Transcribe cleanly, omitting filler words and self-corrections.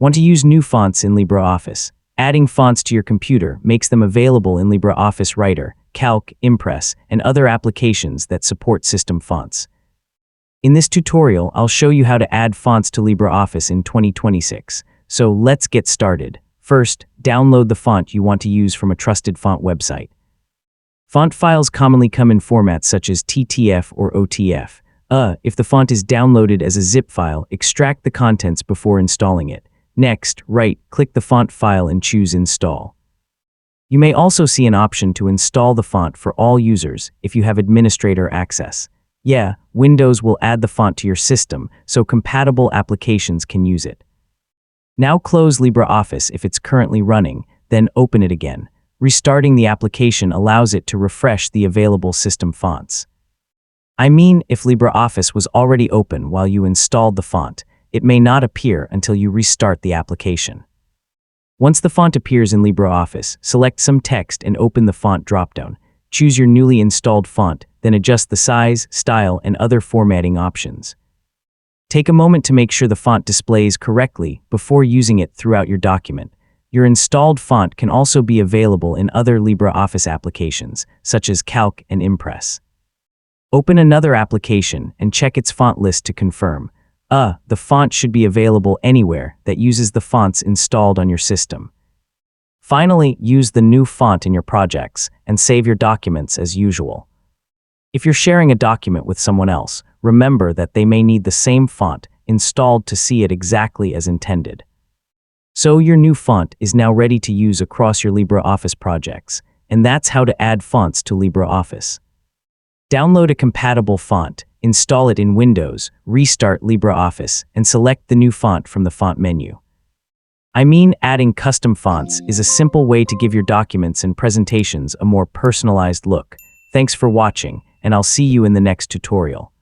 Want to use new fonts in LibreOffice? Adding fonts to your computer makes them available in LibreOffice Writer, Calc, Impress, and other applications that support system fonts. In this tutorial, I'll show you how to add fonts to LibreOffice in 2026. So let's get started. First, download the font you want to use from a trusted font website. Font files commonly come in formats such as TTF or OTF. If the font is downloaded as a zip file, extract the contents before installing it. Next, right-click the font file and choose Install. You may also see an option to install the font for all users if you have administrator access. Windows will add the font to your system, so compatible applications can use it. Now close LibreOffice if it's currently running, then open it again. Restarting the application allows it to refresh the available system fonts. If LibreOffice was already open while you installed the font, it may not appear until you restart the application. Once the font appears in LibreOffice, select some text and open the font dropdown. Choose your newly installed font, then adjust the size, style, and other formatting options. Take a moment to make sure the font displays correctly before using it throughout your document. Your installed font can also be available in other LibreOffice applications, such as Calc and Impress. Open another application and check its font list to confirm. The font should be available anywhere that uses the fonts installed on your system. Finally, use the new font in your projects and save your documents as usual. If you're sharing a document with someone else, remember that they may need the same font installed to see it exactly as intended. So your new font is now ready to use across your LibreOffice projects, and that's how to add fonts to LibreOffice. Download a compatible font, install it in Windows, restart LibreOffice, and select the new font from the font menu. Adding custom fonts is a simple way to give your documents and presentations a more personalized look. Thanks for watching, and I'll see you in the next tutorial.